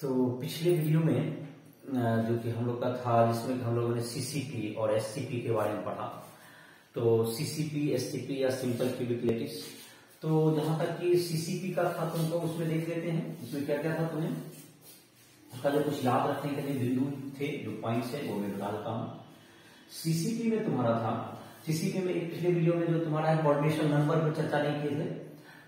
तो पिछले वीडियो में जो कि हम लोग का था, जिसमें हम लोगों ने सीसीपी और एससीपी के बारे में पढ़ा। तो सीसीपी एससीपी या सिंपल क्यूबिक लैटिस, तो जहां तक कि सीसीपी का था तुमको उसमें देख लेते हैं। उसमें क्या क्या था तुम्हें उसका जो कुछ याद रखने के लिए बिंदु थे, जो पॉइंट्स है वो मैं बता देता हूँ। सीसीपी में तुम्हारा था, सीसीपी में एक पिछले वीडियो में जो तुम्हारा कोऑर्डिनेशन नंबर पर चर्चा नहीं किए थे।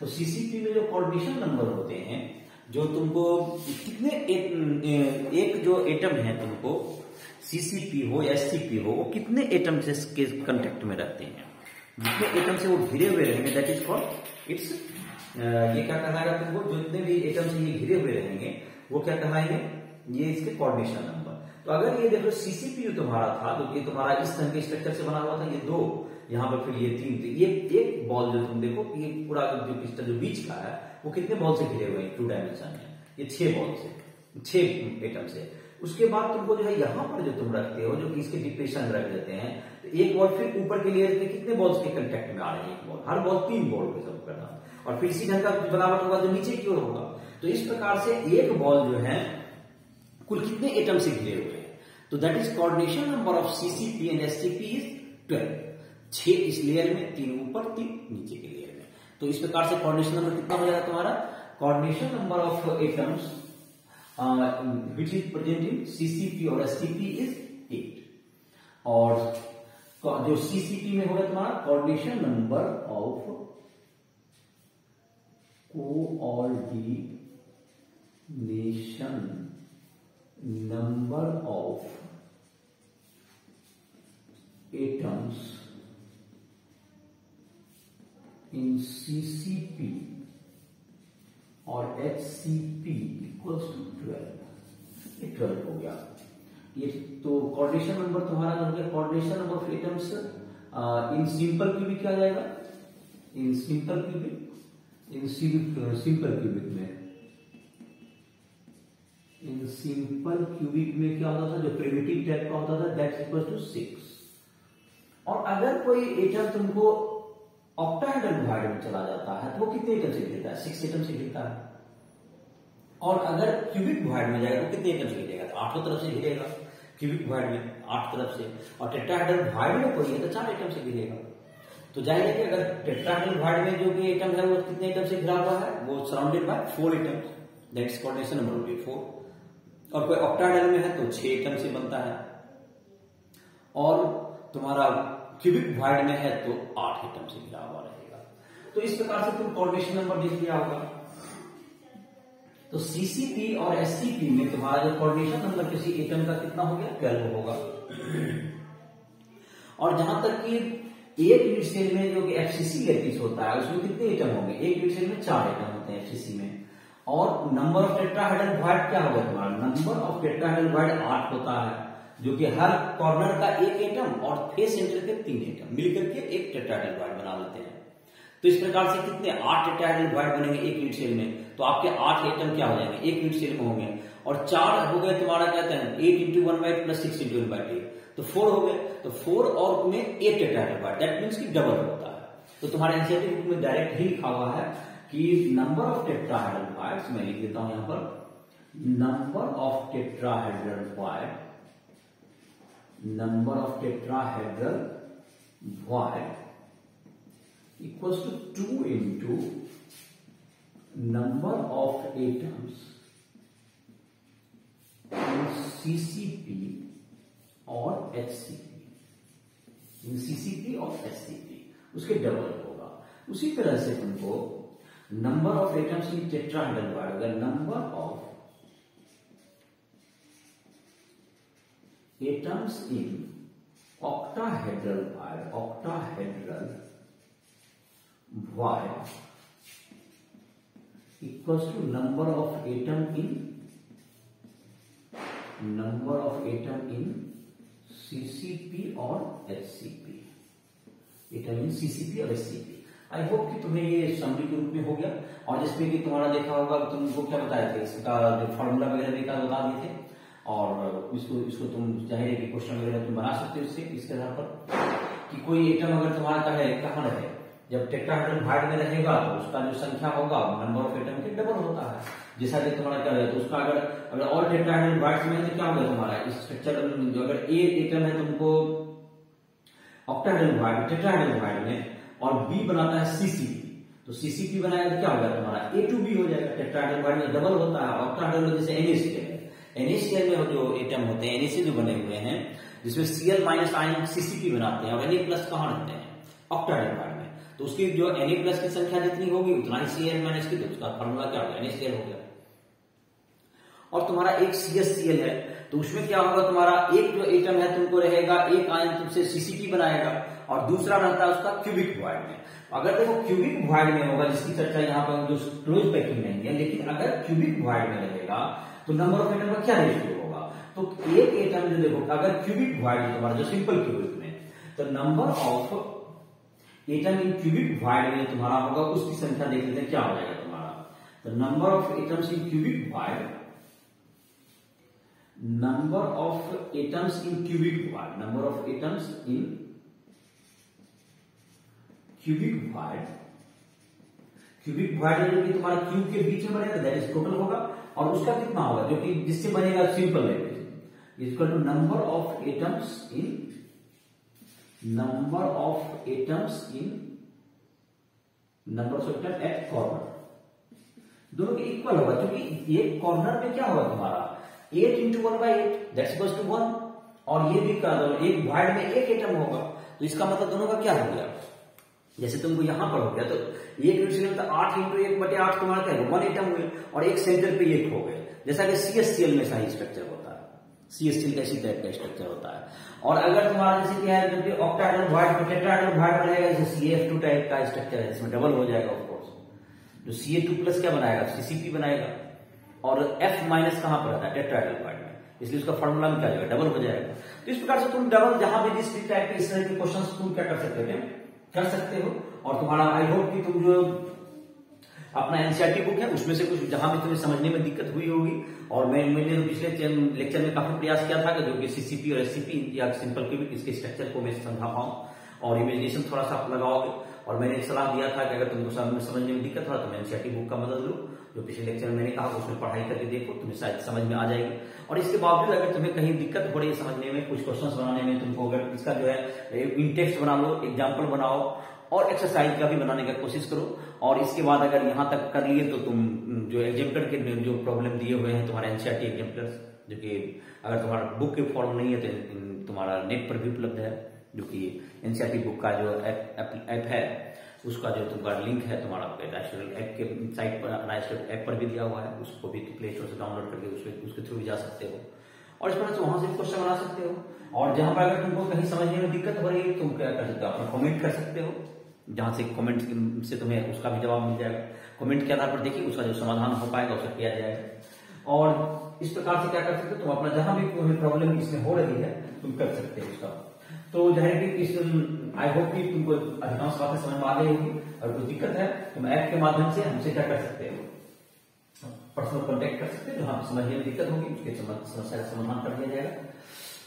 तो सीसीपी में जो कोऑर्डिनेशन नंबर होते हैं, जो तुमको कितने एक जो एटम है तुमको सीसीपी हो या एससीपी हो, वो कितने एटम से के कांटेक्ट में रहते हैं, जितने एटम से वो घिरे हुए रहेंगे, दैट इज कॉल्ड इट्स ये क्या कहलाएगा तुमको, जितने भी एटम से ये घिरे हुए रहेंगे वो क्या कहलाएंगे, ये इसके कोऑर्डिनेशन नंबर। तो अगर ये देखो सीसीपी तुम्हारा था, जो कि तुम्हारा इस तरह के स्ट्रक्चर से बना हुआ था, ये दो यहाँ पर, फिर ये तीन थे, ये एक बॉल जो तुम देखो, ये पूरा जो क्रिस्टल जो बीच का है वो कितने बॉल से घिरे हुए हैं टू डायमेंशन में, ये 6 बॉल से, 6 एटम से। उसके बाद तुमको जो है यहाँ पर जो तुम रखते हो, जो कि इसके डिप्रेशन रख देते हैं, तो एक बॉल फिर ऊपर के लेयर में कितने बॉल्स के कांटेक्ट में आ रहे हैं, एक बॉल, हर बॉल 3 बॉल के सब करना, और फिर इसी ढंग का बनावट होगा जो नीचे की ओर होगा। तो इस प्रकार से एक बॉल जो है कुल कितने एटम से घिरे हुए हैं, तो that is coordination number of CCP and SCP is 12। 6 इस लेयर में, 3 ऊपर 3 नीचे के लेयर में। तो इस प्रकार से कोऑर्डिनेशन नंबर कितना हो जाएगा तुम्हारा, coordination number of atoms which is present in CCP और SCP is 8। और जो CCP में होगा तुम्हारा coordination number of atoms in CCP और HCP इक्वल्स टू 12। ये 12 हो गया। ये तो कोऑर्डिनेशन नंबर तुम्हारा हो गया, coordination number of atoms in simple cubic क्या आ जाएगा, in simple cubic, in simple cubic में, इन सिंपल क्यूबिक में क्या होता था, जो प्रिमिटिव टाइप का होता था, दैट इक्वल्स टू 6। और अगर कोई एटम तुमको ऑक्टाहेड्रल डिवाइड में चला जाता है तो वो कितने एटम से घिरता है, 6 एटम से घिरता है। और अगर क्यूबिक डिवाइड में जाएगा तो कितने एटम से घिरेगा, तो 8 तरफ से घिरेगा क्यूबिक डिवाइड में, 8 तरफ से। और टेट्राहेड्रल डिवाइड में कोई है तो 4 एटम से घिरेगा। तो जाएगा कि अगर टेट्राहेड्रल डिवाइड में जो भी एटम है वो कितने एटम से घिरा हुआ है, वो surrounded by 4 atoms, that is coordination number होगी 4। और कोई ऑक्टाहेड्रल में है तो 6 एटम से बनता है। और तुम्हारा क्यूबिक डिवाइड में है तो 8 एटम से घिरा हुआ रहेगा। तो इस प्रकार से तुम कोऑर्डिनेशन नंबर देख लिया होगा। तो सीसीपी और एससीपी में तुम्हारा जो कोऑर्डिनेशन नंबर किसी एटम का कितना हो गया, 12 होगा। और जहां तक कि एक यूनिट सेल में जो कि एफसीसी लैटिस होता है, उसमें कितने एटम होंगे, एक यूनिट सेल में 4 एटम होते हैं एफसीसी में। और नंबर ऑफ टेट्राहेड्रल डिवाइड क्या होगा तुम्हारा, नंबर ऑफ टेट्राहेड्रल डिवाइड 8 होता है, जो कि हर कॉर्नर का एक एटम और फेस सेंटर के 3 एटम मिलकर के एक टेट्राहेड्रल डिवाइड बना लेते हैं। तो इस प्रकार से कितने 8 टेट्राहेड्रल डिवाइड बनेंगे एक यूनिट सेल में, तो आपके 8 एटम क्या हो जाएंगे, एक यूनिट सेल में होंगे। और 4 हो गए तुम्हारा क्या कहते हैं, 8 इंटू 1/8 प्लस 6 इंटू 1/8, तो 4 हो गए। तो 4 और में 8 टेट्राहेड्रल डिवाइड, दैट मींस कि डबल होता है। तो तुम्हारे एनसीईआरटी बुक में डायरेक्ट ही लिखा हुआ है कि नंबर ऑफ टेट्राहेड्रल डिवाइड्स, मैं लिख देता हूं यहां पर, number of tetrahedral divide, number of tetrahedral void equals to 2 into number of atoms in CCP और HCP, in CCP और HCP उसके डबल होगा। उसी तरह से तुमको number of atoms in tetrahedral divide होगा, number of atoms in octahedral void equals to number of atom in CCP और HCP, एटम इन CCP और HCP। आई होप कि तुम्हें ये समरी के रूप में हो गया। और जिसमें कि तुम्हारा देखा होगा, तुमको क्या बताया था, इसका जो फॉर्मूला वगैरह देखा बता दिए थे, और इसको तुम जाहिर है कि क्वेश्चन वगैरह तुम बना सकते हो इसके आधार पर कि कोई एटम अगर तुम्हारा कहाँ रहे, जब टेट्राहेड्रल डिवाइड में रहेगा तो उसका जो संख्या होगा नंबर ऑफ एटम के डबल होता है। जैसा कि तुम्हारा क्या है, तो उसका अगर अगर और टेट्राहेड्रल बॉन्ड्स में है तो क्या होगा तुम्हारा इस स्ट्रक्चर, जो अगर ए एटम है तुमको ऑक्टाहेड्रल बॉन्ड टेट्राहेड्रल बॉन्ड में, और बी बनाता है सीसीपी, तो सीसीपी बनाएगा तो क्या होगा तुम्हारा A2B हो जाएगा। टेट्राहेड्रल बॉन्ड में डबल होता है, ऑक्टाहेड्रल जैसे NaCl है, NaCl में जो एटम होते हैं Na जो बने हुए हैं जिसमें Cl माइनस आयन सीसीपी बनाते हैं, और Na प्लस कहां रखते हैं ऑक्टाहेड्रल बॉन्ड में, तो उसकी जो Na प्लस की संख्या जितनी होगी उतना ही Cl माइनस की, तो उसका फॉर्मूला क्या होगा NaCl हो गया। और तुम्हारा एक CHCl है, तो उसमें क्या होगा तुम्हारा एक जो एटम है तुमको रहेगा एक आयन तुमसे सीसीपी बनाएगा, और दूसरा रहता है उसका क्यूबिक वॉइड में। अगर देखो क्यूबिक वॉइड में होगा, जिसकी चर्चा यहाँ पर जो क्लोज पैकिंग नहीं है, लेकिन अगर क्यूबिक वॉइड में रहेगा तो नंबर ऑफ एटम का क्या रेशियो होगा, तो एक एटम जो देखो अगर क्यूबिक वॉइड है तुम्हारा जो सिंपल क्यूबिक में, तो number of atom in cubic void में तुम्हारा होगा, उसकी संख्या देख लेते हैं क्या हो जाएगा तुम्हारा, तो number of atoms in cubic void, number of atoms in cubic word, number of atoms in cubic word, cubic word जो कि तुम्हारा क्यूब के बीच में बनेगा दैट इज टोटल होगा, और उसका कितना होगा जो कि जिससे बनेगा simple lattice equal to number of atoms in, number of atoms in, number of atom at corner, दोनों के इक्वल होगा, क्योंकि एक कॉर्नर में क्या होगा तुम्हारा 8 इंटू 1/8 दैट्स इक्वल्स टू 1, और ये भी कर दो एक वॉइड में एक एटम होगा, तो इसका मतलब दोनों का क्या हो गया, जैसे तुमको यहां पर हो गया तो एक यूनिट में तो 8 इंटू 1/8 तुम्हारा क्या है 1 एटम हुए, और एक सेंटर पे एक हो गए, जैसा कि CHCl में सही स्ट्रक्चर होता है, CHCl का इसी टाइप का स्ट्रक्चर होता है। और अगर तुम्हारा जैसे क्या है जब ऑक्टाहेड्रल वॉइड टेट्राहेड्रल वॉइड बनेगा जैसे CF2 टाइप का स्ट्रक्चर है, इसमें डबल हो जाएगा ऑफ कोर्स, जो Ca2 प्लस क्या बनाएगा CCP बनाएगा, और F माइनस कहां पर आता है टेट्राहेड्रल बॉन्ड में, इसलिए उसका फॉर्मूला में क्या हो जाएगा डबल हो जाएगा। तो इस प्रकार से तुम डबल जहां भी जिस टाइप के इस तरह के क्वेश्चंस तुम क्या कर सकते हो, कर सकते हो। और तुम्हारा आई होप कि तुम जो अपना एनसीईआरटी बुक है उसमें से कुछ जहां भी तुम्हें समझने में दिक्कत हुई होगी, और मैंने तो पिछले लेक्चर में काफी प्रयास किया था कि जो कि सीसीपी और एससीपी या सिंपल क्यूबिक इसके स्ट्रक्चर को मैं समझा पाऊं, और इमेजिनेशन थोड़ा सा आप लगाओगे, और मैंने एक सलाह दिया था कि अगर तुमको समझने में दिक्कत हो तो एनसीईआरटी बुक का मदद लो, जो पिछले लेक्चर में मैंने कहा उसमें पढ़ाई करके देखो, तुम्हें शायद समझ में आ जाएगी। और इसके बावजूद अगर तुम्हें कहीं दिक्कत हो रही है समझने में, कुछ क्वेश्चंस बनाने में, तुमको अगर इसका जो है इन टेक्स्ट बना लो, एग्जाम्पल बनाओ, और एक्सरसाइज का भी बनाने का कोशिश करो। और इसके बाद अगर यहां तक कर लिए तो तुम जो एग्जाम्पलर के जो प्रॉब्लम दिए हुए हैं तुम्हारे एनसीईआरटी एग्जाम्पलर्स, जो कि अगर तुम्हारा बुक के फॉर्म नहीं है तो तुम्हारा नेट पर भी उपलब्ध है, जो कि एनसीईआरटी बुक का जो ऐप है उसका जो तुम्हारा लिंक है तुम्हारा नेशनल ऐप के साइट पर, नेशनल ऐप पर भी दिया हुआ है, उसको भी प्ले स्टोर से डाउनलोड करके उसके थ्रू भी जा सकते हो, और इस तरह से वहां से क्वेश्चन बना सकते हो। और जहां पर अगर तुमको कहीं समझने में दिक्कत हो रही है तुम क्या कर सकते हो, अपना कमेंट कर सकते हो, जहां से कमेंट से तुम्हें उसका भी जवाब मिल जाएगा, कमेंट के आधार पर देखिए उसका जो समाधान हो पाएगा उसे किया जाएगा। और इस प्रकार से क्या कर सकते हो तुम अपना जहां भी कोई प्रॉब्लम इसमें हो रही है तुम कर सकते हो उसका। तो जाहिर कि इस आई होप कि तुमको अधिकांश बातें समझ में आ गई होगी, और कोई दिक्कत है तुम ऐप के माध्यम से हमसे क्या कर सकते हो, पर्सनल कांटेक्ट कर सकते हो, जहां समझने में दिक्कत होगी उसके समस्या का समाधान कर दिया जाएगा।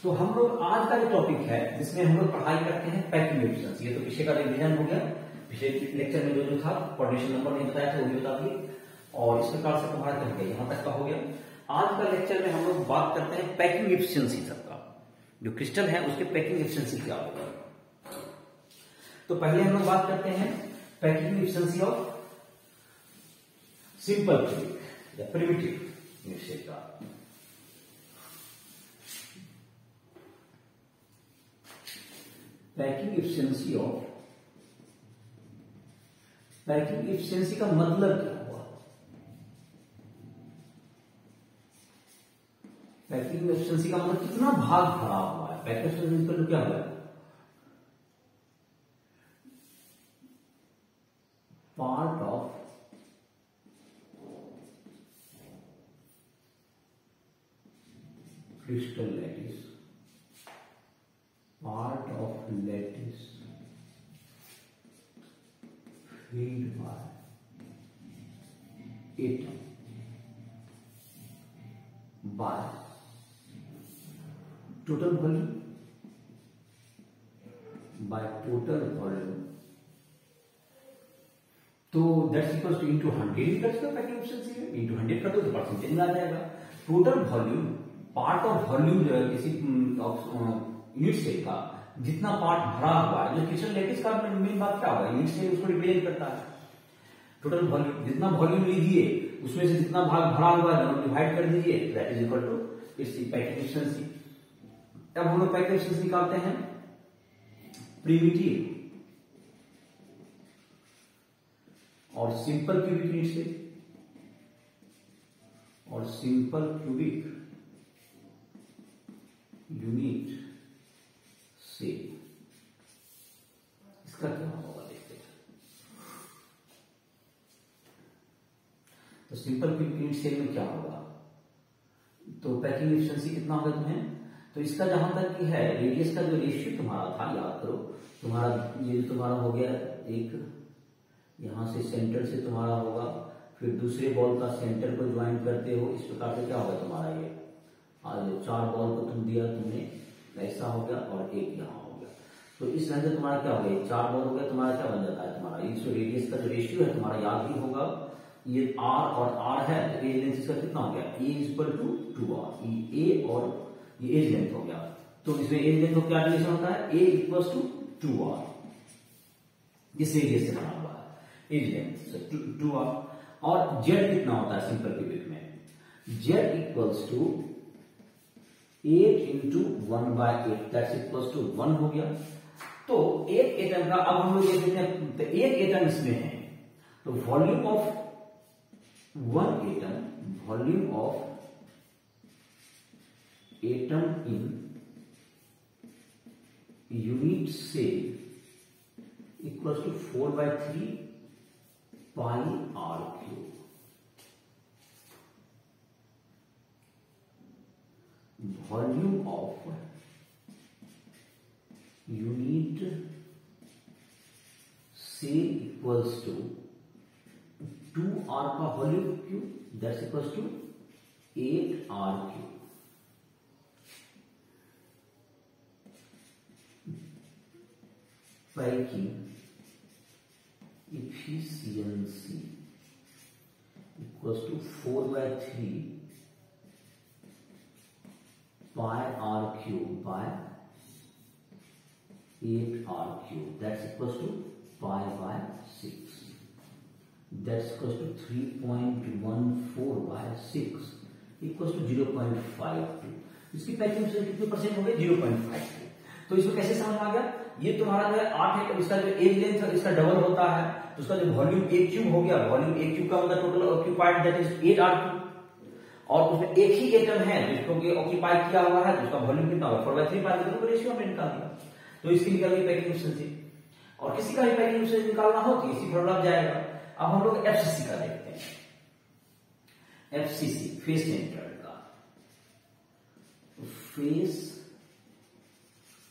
तो हम लोग आज का जो टॉपिक है जिसमें हम लोग पढ़ाई करते हैं पैकिंग एफिशिएंसी, ये तो पिछले का रिवीजन हो गया, पिछले लेक्चर में जो था कोऑर्डिनेशन नंबर नहीं बताया था वो भी बता दिए, और इस प्रकार से तुम्हारा क्या हो गया यहां तक का हो गया। आज का लेक्चर में हम लोग बात करते हैं पैकिंग एफिशिएंसी तक का, जो क्रिस्टल है उसके पैकिंग एफिशिएंसी क्या होगा। तो पहले हम लोग बात करते हैं packing efficiency of simple cubic या प्रिमिटिव मिक्सचर का। Packing efficiency of, packing efficiency का मतलब क्या हुआ, पैकिंग एफिशिएंसी का मतलब कितना भाग भरा हुआ है, पैकिंग एफिशिएंसी का क्या हुआ, part of crystal lattice, part of lattice filled by atom by total volume, by total volume। तो that's equal two into 100 packing efficiency है, इंटू 100 कर दो तो परसेंटेज में आ जाएगा। Total volume, part of volume जो है किसी यूनिट सेल का जितना पार्ट भरा हुआ है, जो किचन लेटेस्ट का मेन बात क्या होगा, यूनिट सेल उसको रिप्रेजेंट करता है। टोटल वॉल्यूम, जितना वॉल्यूम लीजिए उसमें से जितना भाग भरा हुआ है डिवाइड कर दीजिए, दैट इज इक्वल टू इसकी पैकिंग एफिशिएंसी। अब हम लोग पैकिंग एफिशिएंसी निकालते हैं प्रिमिटिव और सिंपल क्यूबिक यूनिट से, और सिंपल क्यूबिक यूनिट से इसका क्या होगा देखते हैं। तो सिंपल क्यूबिक यूनिट सेल में क्या होगा, तो पैकिंग एफिशिएंसी कितना होगा तुम्हें, तो इसका जहां तक की है रेडियस का जो रेशियो तुम्हारा था, याद करो तुम्हारा ये तुम्हारा हो गया एक, यहां से सेंटर से तुम्हारा होगा, फिर दूसरे बॉल का सेंटर को ज्वाइन करते हो, इस प्रकार से क्या होगा तुम्हारा ये, आज 4 बॉल को तुम दिया तुमने, ऐसा हो गया और एक यहां हो गया। तो इस तरह से तुम्हारा क्या हो गया, 4 बॉल हो गया, तुम्हारा क्या बन जाता है, तुम्हारा ये जो रेडियस का जो रेशियो है तुम्हारा याद भी होगा, ये आर और आर है, तो एज लेंथ इसका कितना हो गया, ए इज इक्वल टू 2r, ए और ये एज लेंथ हो गया। तो इसमें एज लेंथ का क्या रिलेशन होता है, ए इक्वल टू 2r, जिस रेडियस से बना हुआ है एज लेंथ 2r। और जेड कितना होता है सिंपल क्यूबिक में, Z equals to 8 into 1/8, that's equals to 1 हो गया। तो एक एटम का, अब हम लोग ये देखते हैं, तो एक एटम इसमें है, तो volume of 1 atom, volume of atom in unit cell equals to 4/3 pi r cube. Volume of unit cell equals to 2r का volume cube, that's equals to 8r cube. Packing efficiency equals to 4/3 pi r cube by 8r cube, that's equals to pi by 6, that's equals to 3.14/6 equals to 0.52। इसकी packing से कितने percent हो गए, 0.52। तो इसको कैसे समझ में आ गया, ये तुम्हारा जो है 8 है, इसका जो एज लेंथ है इसका डबल होता है, तो उसका जो वॉल्यूम ए क्यूब हो गया, वॉल्यूम ए क्यूब का मतलब total occupied that is 8r cube, और उसमें एक ही एटम है जिसको कि ऑक्यूपाई किया हुआ है, तो उसका वॉल्यूम कितना होगा 4/3 पाई, तो रेशियो हमने निकाल दिया। तो इसकी निकल गई पैकिंग एफिशिएंसी। और किसी का भी पैकिंग एफिशिएंसी निकालना हो तो इसी फॉर्मूला जाएगा। अब हम लोग एफसीसी का देखते हैं, एफसीसी फेस सेंटर्ड का, फेस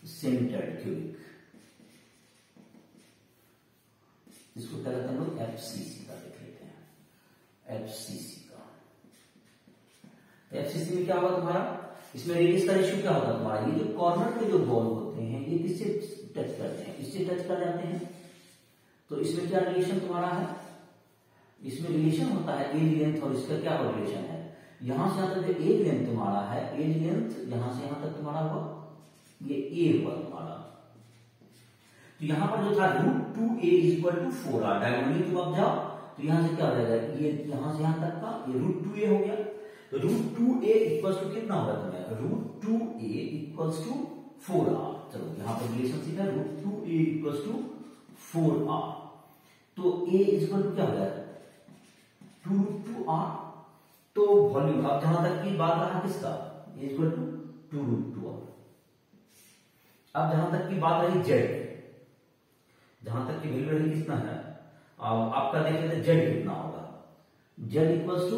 सेंटर्ड क्यूबिक, इसको क्या कहते हैं लोग, एफसीसी का देख लेते हैं। एफसीसी का, एफसीसी में क्या होगा तुम्हारा, इसमें रेडियस का रेशियो क्या होगा तुम्हारा, ये जो कॉर्नर के जो बॉल होते हैं ये किससे टच करते हैं, इससे टच कर जाते हैं, तो इसमें क्या रिलेशन तुम्हारा है, इसमें रिलेशन होता है एज लेंथ, और इसका क्या रिलेशन है, यहां से यहां तक जो एज लेंथ तुम्हारा है, एज लेंथ यहां से यहां तक तुम्हारा हुआ, ये ए हुआ तुम्हारा। तो यहां पर जो था √2a is equal to 4r, diagonally तुम अब जाओ तो यहां से क्या हो जाएगा, ये यहां से यहां तक का ये √2a हो गया। तो √2a इक्वल्स टू कितना होगा तुम्हें, √2a इक्वल्स टू 4r। चलो यहां पर रिलेशनशिप है, √2a इक्वल्स टू 4r, तो a इज इक्वल टू क्या हो जाएगा 2√2r। तो वॉल्यूम, अब जहां तक की बात रहा किसका, a इक्वल टू 2√2r। अब जहां तक की बात रही जेड, जहां तक की वैल्यू रही कितना है, आपका देख लेते जेड कितना होगा, Z equals to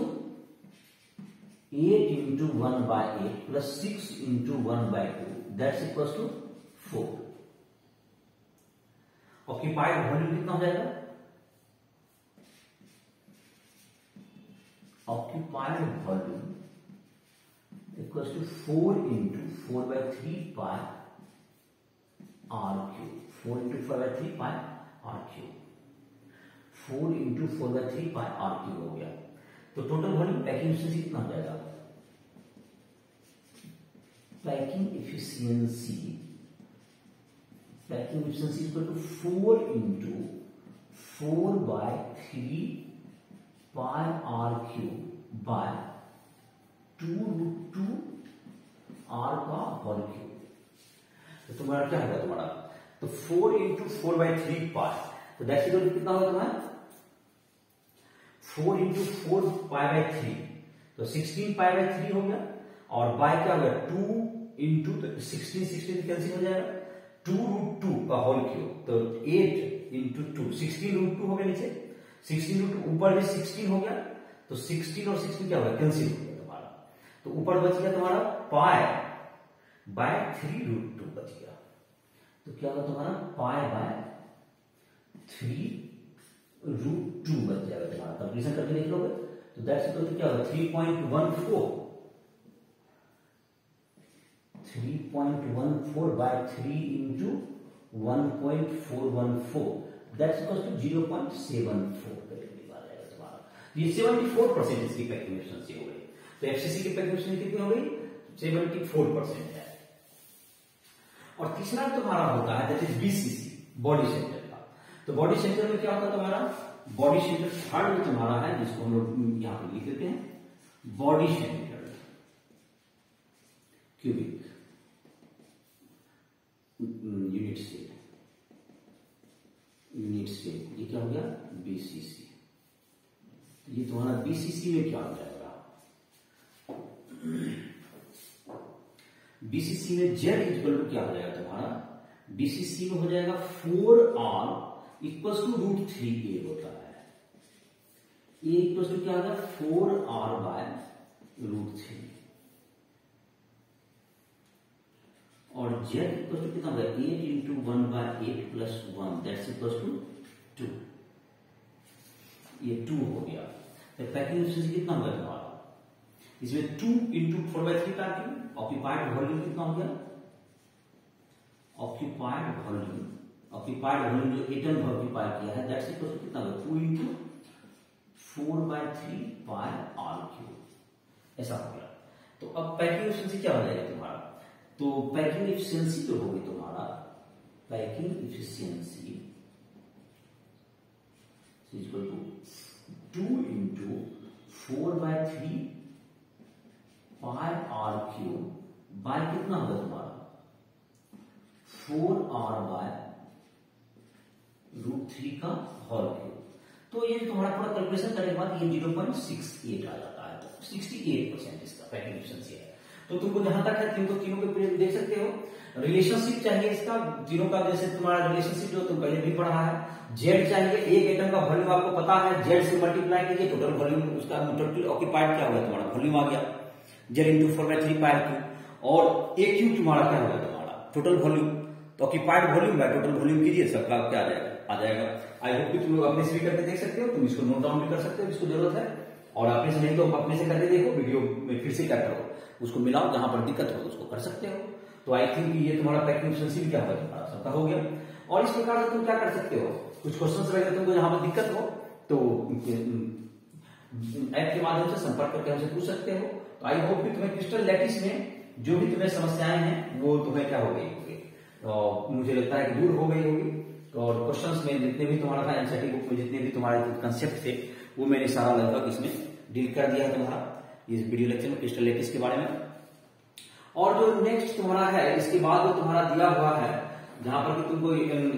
8 into 1/8 plus 6 into 1/2, that's equals to 4। Occupied volume कितना हो जाएगा, occupied volume equals to 4 into 4/3 pi r cube, 4 into 4/3 pi r cube. 4 into 4/3 pi r cube हो गया। तो टोटल वॉल्यूम पैकिंग एफिशिएंसी कितना हो जाएगा? Packing efficiency equal to 4 into 4/3 pi r cube by 2√2 r का होल क्यूब। तो तुम्हारा क्या होगा तुम्हारा? तो 4 इंटू 4/3 पाई, तो दैट्स इक्वल टू कितना होगा तुम्हारा? 4 इंटू 4 पाई/3, तो 16 पाई/3 हो गया। और बाय क्या होगा? 2 इंटू 16 कैंसिल हो जाएगा, 2√2 का होल क्यूब, तो 8 इंटू 2 16√2 हो गया नीचे, 16√2 ऊपर भी 16 हो गया, तो 16 और 16 क्या होगा? कैंसिल हो गया तुम्हारा। तो ऊपर बच गया तुम्हारा पाई बाय 3√2 बच गया। तो क्या होगा तुम्हारा? पाई बाय 3√2 बच जाएगा तुम्हारा। कैलकुलेशन करके लिख लोगे तो दैट्स इक्वल टू क्या होगा? 3.14 by 3 into 1.414, that's equal to 0.74 आ जाएगा तुम्हारा। ये 74% इसकी पैकिंग एफिशिएंसी हो गई। तो एफसीसी की पैकिंग एफिशिएंसी कितनी हो गई? 74% है। और तीसरा तुम्हारा होता है that is BCC, body centre का। तो बॉडी सेंटर में क्या होता है तुम्हारा? बॉडी सेंटर थर्ड में तुम्हारा है, जिसको हम लोग यहां पर लिख देते हैं body centre cubic unit scale. ये क्या हो गया? बीसीसी। ये तुम्हारा बीसीसी में क्या हो जाएगा? बीसीसी में जेड इक्वल टू क्या हो जाएगा तुम्हारा? बीसीसी में हो जाएगा 4R इक्वल्स टू √3A होता है। ए इक्वल्स टू क्या होगा? 4R बाय √3, और जेड इक्वल टू कितना होगा? 8 into 1/8 plus 1, that's equals to 2। ये 2 हो गया। तो पैकिंग एफिशिएंसी कितना होगा तुम्हारा? इसमें 2 इंटू 4/3 पैकिंग, ऑक्यूपाइड वॉल्यूम कितना हो गया? ऑक्यूपाइड वॉल्यूम जो एटम ऑक्यूपाई किया है, दैट्स इक्वल टू कितना होगा? 2 इंटू 4/3 पाई आर क्यूब, ऐसा हो गया। तो अब पैकिंग एफिशिएंसी क्या हो जाएगा तुम्हारा? तो पैकिंग एफिशिएंसी जो होगी तुम्हारा, packing efficiency equal to 2 into 4/3 pi r cube by कितना होगा तुम्हारा? 4R बाय √3 का होल क्यूब। तो ये तुम्हारा पूरा कैलकुलेशन करने के बाद ये 0.68 आ जाता है। तो 68% इसका पैकिंग एफिशिएंसी है। तो तुमको जहां तक है तुम तो तीनों के देख सकते हो। रिलेशनशिप चाहिए इसका तीनों का, जैसे तुम्हारा रिलेशनशिप जो तुम पहले भी पढ़ा है। जेड चाहिए, एक एटम का वॉल्यूम आपको पता है, जेड से मल्टीप्लाई कीजिए, टोटल वॉल्यूम उसका टोटल ऑक्यूपाइड क्या होगा तुम्हारा? वॉल्यूम आ गया जेड इंटू 4/3 पाई क्यूब, और ए क्यूब तुम्हारा क्या होगा तुम्हारा? Total volume. तो occupied volume by total volume कीजिए, सबका क्या आ जाएगा। आई होप कि तुम लोग अपने से भी करके देख सकते हो, तुम इसको नोट डाउन भी कर सकते हो जिसको जरूरत है, और अपने से नहीं तो अपने से करके देखो, वीडियो में फिर से क्या करो, उसको मिलाओ, जहां पर दिक्कत हो उसको कर सकते हो। तो आई थिंक ये तुम्हारा पैकिंग एफिशिएंसी भी क्या होगा तुम्हारा सबका हो गया। और इस प्रकार से तुम क्या कर सकते हो, कुछ क्वेश्चन वगैरह तुमको जहां पर दिक्कत हो तो ऐप के माध्यम से संपर्क करके हमसे पूछ सकते हो। तो आई होप कि तुम्हें क्रिस्टल लैटिस में जो भी तुम्हें समस्याएं हैं वो तुम्हें क्या हो गई होगी, तो मुझे लगता है कि दूर हो गई होगी। और क्वेश्चंस में जितने भी तुम्हारा था एनसीईआरटी बुक में जितने भी तुम्हारे कंसेप्ट थे वो मैंने सारा लगभग इसमें डील कर दिया तुम्हारा इस वीडियो लेक्चर में क्रिस्टल लैटिस के बारे में। और जो नेक्स्ट तुम्हारा है इसके बाद जो तुम्हारा दिया हुआ है, जहां पर कि तुमको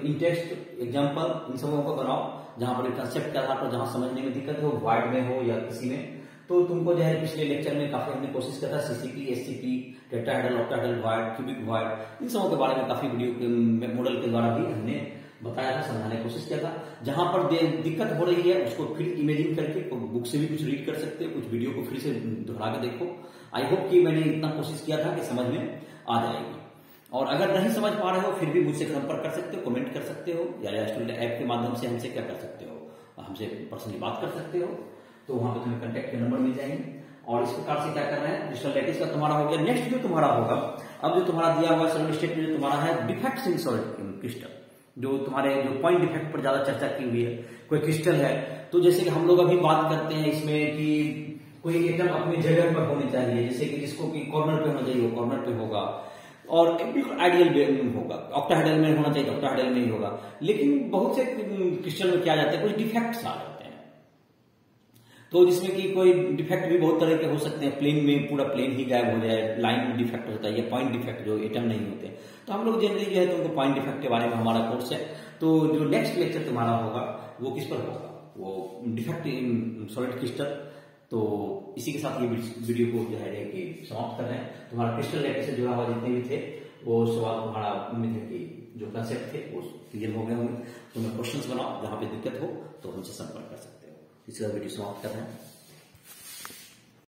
इंटेक्स्ट एग्जाम्पल इन सबों को बनाओ, जहां पर कंसेप्ट के आधार पर जहां समझने में दिक्कत हो, वाइड में हो या किसी में, तो तुमको जो है पिछले लेक्चर में काफी हमने कोशिश किया था CCP, SCP, tetrahedral, octahedral void, cubic void, इन सबों के बारे में काफी वीडियो मॉडल के द्वारा भी हमने बताया था, समझाने की कोशिश किया था। जहां पर दिक्कत हो रही है उसको फिर इमेजिन करके बुक से भी कुछ रीड कर सकते हो, कुछ वीडियो को फिर से दोहरा के देखो। आई होप कि मैंने इतना कोशिश किया था कि समझ में आ जाएगी। और अगर नहीं समझ पा रहे हो फिर भी मुझसे संपर्क कर सकते हो, कमेंट कर सकते हो, या स्टूडेंट ऐप के माध्यम से हमसे क्या कर सकते हो, हमसे पर्सनली बात कर सकते हो। तो वहां पर तुम्हें कॉन्टैक्ट के नंबर मिल जाएंगे। और इस प्रकार से क्या करना है, क्रिस्टल लैटिस का तुम्हारा हो गया। नेक्स्ट जो तुम्हारा होगा, अब जो तुम्हारा दिया हुआ सॉलिड स्टेट में जो तुम्हारा है डिफेक्ट्स इन सॉलिड क्रिस्टल, जो तुम्हारे जो पॉइंट डिफेक्ट पर ज्यादा चर्चा की हुई है, कोई क्रिस्टल है, तो जैसे कि हम लोग अभी बात करते हैं इसमें कि कोई एटम अपनी जगह पर होनी चाहिए, जैसे कि जिसको कि कॉर्नर पे होना चाहिए वो कॉर्नर पे होगा, और बिल्कुल आइडियल में होगा। ऑक्टाहेड्रल में होना चाहिए ऑक्टाहेड्रल में ही होगा। लेकिन बहुत से क्रिस्टल में क्या जाता है, कुछ डिफेक्ट्स आ जाते हैं, तो जिसमें कि कोई डिफेक्ट भी बहुत तरह के हो सकते हैं। प्लेन में पूरा प्लेन ही गायब हो जाए, लाइन में डिफेक्ट होता है, या पॉइंट डिफेक्ट जो एटम नहीं होते। तो हम लोग जनरली जो है तो उनको पॉइंट डिफेक्ट के बारे में हमारा कोर्स है। तो जो नेक्स्ट लेक्चर तुम्हारा होगा वो किस पर होगा, वो डिफेक्ट इन सॉलिड क्रिस्टल। तो इसी के साथ ये वीडियो को जो है कि समाप्त कर रहे हैं। तुम्हारा क्रिस्टल लेक्चर से जुड़ा हुआ जितने भी थे वो सवाल तुम्हारा उम्मीद है कि जो कंसेप्ट थे वो क्लियर हो गए होंगे। तुम्हें क्वेश्चंस बनाओ, जहां पे दिक्कत हो तो हमसे संपर्क कर सकते हो। इसका वीडियो समाप्त कर रहे हैं।